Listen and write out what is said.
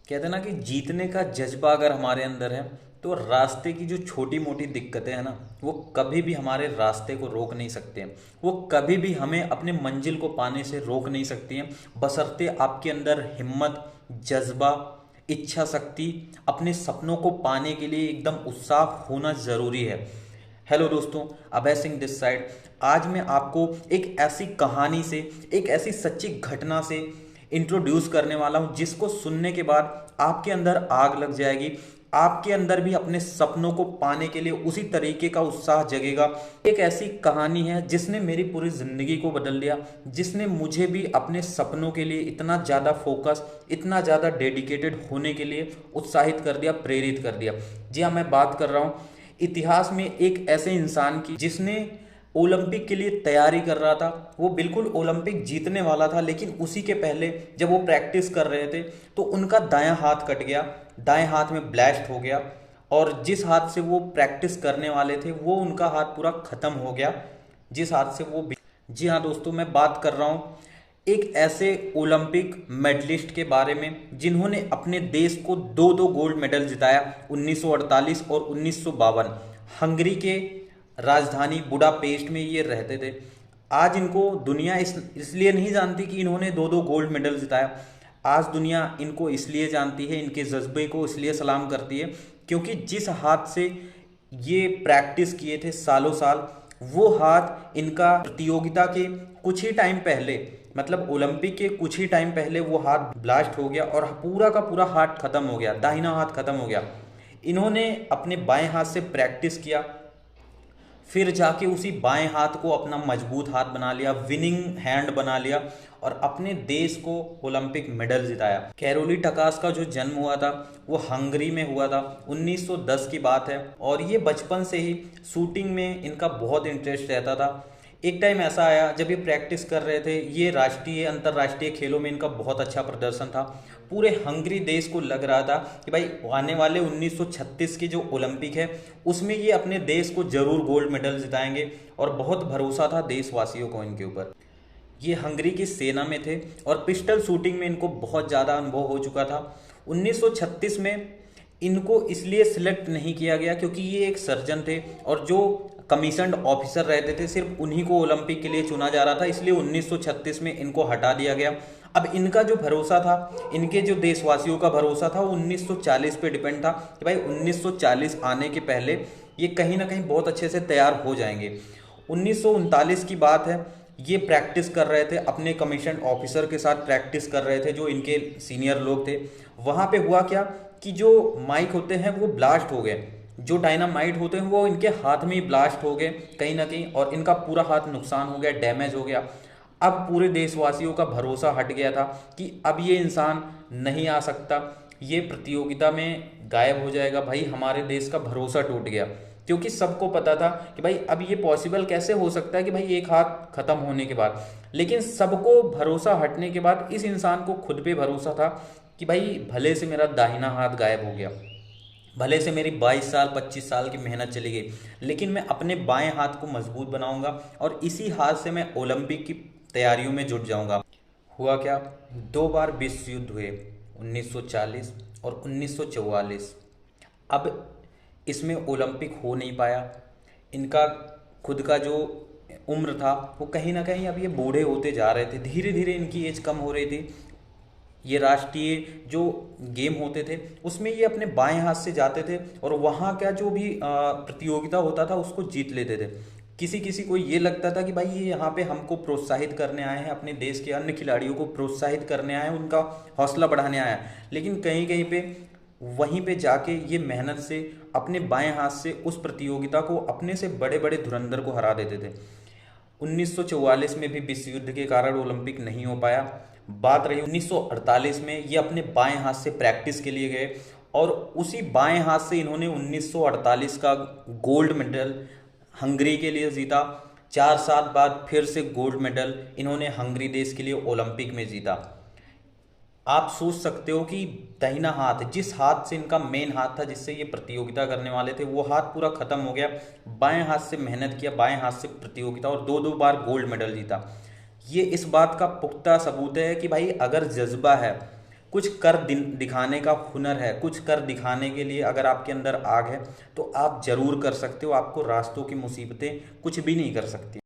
कहते हैं ना कि जीतने का जज्बा अगर हमारे अंदर है तो रास्ते की जो छोटी मोटी दिक्कतें हैं ना, वो कभी भी हमारे रास्ते को रोक नहीं सकते हैं। वो कभी भी हमें अपने मंजिल को पाने से रोक नहीं सकती हैं, बशर्ते आपके अंदर हिम्मत, जज्बा, इच्छा शक्ति, अपने सपनों को पाने के लिए एकदम उत्साह होना ज़रूरी है। हेलो दोस्तों, अभय सिंह दिस साइड। आज मैं आपको एक ऐसी कहानी से, एक ऐसी सच्ची घटना से इंट्रोड्यूस करने वाला हूं जिसको सुनने के बाद आपके अंदर आग लग जाएगी। आपके अंदर भी अपने सपनों को पाने के लिए उसी तरीके का उत्साह जगेगा। एक ऐसी कहानी है जिसने मेरी पूरी जिंदगी को बदल दिया, जिसने मुझे भी अपने सपनों के लिए इतना ज़्यादा फोकस, इतना ज़्यादा डेडिकेटेड होने के लिए उत्साहित कर दिया, प्रेरित कर दिया। जी हाँ, मैं बात कर रहा हूँ इतिहास में एक ऐसे इंसान की जिसने ओलंपिक के लिए तैयारी कर रहा था। वो बिल्कुल ओलंपिक जीतने वाला था, लेकिन उसी के पहले जब वो प्रैक्टिस कर रहे थे तो उनका दायां हाथ कट गया, दाएं हाथ में ब्लास्ट हो गया, और जिस हाथ से वो प्रैक्टिस करने वाले थे वो उनका हाथ पूरा खत्म हो गया, जिस हाथ से वो। जी हाँ दोस्तों, मैं बात कर रहा हूँ एक ऐसे ओलंपिक मेडलिस्ट के बारे में जिन्होंने अपने देश को दो दो गोल्ड मेडल जिताया, 1948 और 1952। हंगरी के राजधानी बुडापेस्ट में ये रहते थे। आज इनको दुनिया इसलिए नहीं जानती कि इन्होंने दो दो गोल्ड मेडल जिताया। आज दुनिया इनको इसलिए जानती है, इनके जज्बे को इसलिए सलाम करती है क्योंकि जिस हाथ से ये प्रैक्टिस किए थे सालों साल, वो हाथ इनका प्रतियोगिता के कुछ ही टाइम पहले, मतलब ओलंपिक के कुछ ही टाइम पहले वो हाथ ब्लास्ट हो गया और पूरा का पूरा हाथ खत्म हो गया, दाहिना हाथ खत्म हो गया। इन्होंने अपने बाएं हाथ से प्रैक्टिस किया, फिर जाके उसी बाएं हाथ को अपना मजबूत हाथ बना लिया, विनिंग हैंड बना लिया, और अपने देश को ओलंपिक मेडल जिताया। कैरोली टकास का जो जन्म हुआ था वो हंगरी में हुआ था, 1910 की बात है। और ये बचपन से ही शूटिंग में इनका बहुत इंटरेस्ट रहता था। एक टाइम ऐसा आया जब ये प्रैक्टिस कर रहे थे, ये राष्ट्रीय अंतर्राष्ट्रीय खेलों में इनका बहुत अच्छा प्रदर्शन था। पूरे हंगरी देश को लग रहा था कि भाई आने वाले 1936 की जो ओलंपिक है उसमें ये अपने देश को जरूर गोल्ड मेडल जिताएंगे, और बहुत भरोसा था देशवासियों को इनके ऊपर। ये हंगरी की सेना में थे और पिस्टल शूटिंग में इनको बहुत ज़्यादा अनुभव हो चुका था। 1936 में इनको इसलिए सिलेक्ट नहीं किया गया क्योंकि ये एक सर्जन थे, और जो कमीशन्ड ऑफिसर रहते थे सिर्फ उन्हीं को ओलंपिक के लिए चुना जा रहा था, इसलिए 1936 में इनको हटा दिया गया। अब इनका जो भरोसा था, इनके जो देशवासियों का भरोसा था, वो 1940 पे डिपेंड था कि भाई 1940 आने के पहले ये कहीं ना कहीं बहुत अच्छे से तैयार हो जाएंगे। 1939 की बात है, ये प्रैक्टिस कर रहे थे, अपने कमीशन ऑफिसर के साथ प्रैक्टिस कर रहे थे जो इनके सीनियर लोग थे। वहाँ पे हुआ क्या कि जो माइक होते हैं वो ब्लास्ट हो गए, जो डायनामाइट होते हैं वो इनके हाथ में ही ब्लास्ट हो गए कहीं ना कहीं, और इनका पूरा हाथ नुकसान हो गया, डैमेज हो गया। अब पूरे देशवासियों का भरोसा हट गया था कि अब ये इंसान नहीं आ सकता, ये प्रतियोगिता में गायब हो जाएगा। भाई हमारे देश का भरोसा टूट गया, क्योंकि सबको पता था कि भाई अब ये पॉसिबल कैसे हो सकता है कि भाई एक हाथ खत्म होने के बाद। लेकिन सबको भरोसा हटने के बाद इस इंसान को खुद पे भरोसा था कि भाई भले से मेरा दाहिना हाथ गायब हो गया, भले से मेरी 22 साल 25 साल की मेहनत चली गई, लेकिन मैं अपने बाएं हाथ को मजबूत बनाऊंगा और इसी हाथ से मैं ओलंपिक की तैयारियों में जुट जाऊंगा। हुआ क्या, दो बार विश्व युद्ध हुए, 1940 और 1944। अब इसमें ओलंपिक हो नहीं पाया। इनका खुद का जो उम्र था वो कहीं ना कहीं, अब ये बूढ़े होते जा रहे थे, धीरे धीरे इनकी एज कम हो रही थी। ये राष्ट्रीय जो गेम होते थे उसमें ये अपने बाएं हाथ से जाते थे और वहाँ का जो भी प्रतियोगिता होता था उसको जीत लेते थे। किसी किसी को ये लगता था कि भाई ये यहाँ पे हमको प्रोत्साहित करने आए हैं, अपने देश के अन्य खिलाड़ियों को प्रोत्साहित करने आए हैं, उनका हौसला बढ़ाने आए हैं। लेकिन कहीं कहीं पे वहीं पे जाके ये मेहनत से अपने बाएं हाथ से उस प्रतियोगिता को, अपने से बड़े बड़े धुरंधर को हरा देते थे। 1944 में भी विश्व युद्ध के कारण ओलंपिक नहीं हो पाया। बात रही 1948 में, ये अपने बाएं हाथ से प्रैक्टिस के लिए गए और उसी बाएं हाथ से इन्होंने 1948 का गोल्ड मेडल हंगरी के लिए जीता। 4 साल बाद फिर से गोल्ड मेडल इन्होंने हंगरी देश के लिए ओलंपिक में जीता। आप सोच सकते हो कि दाहिना हाथ, जिस हाथ से इनका मेन हाथ था जिससे ये प्रतियोगिता करने वाले थे, वो हाथ पूरा खत्म हो गया। बाएं हाथ से मेहनत किया, बाएं हाथ से प्रतियोगिता, और दो दो बार गोल्ड मेडल जीता। ये इस बात का पुख्ता सबूत है कि भाई अगर जज्बा है, कुछ कर दिखाने का हुनर है, कुछ कर दिखाने के लिए अगर आपके अंदर आग है तो आप जरूर कर सकते हो। आपको रास्तों की मुसीबतें कुछ भी नहीं कर सकती।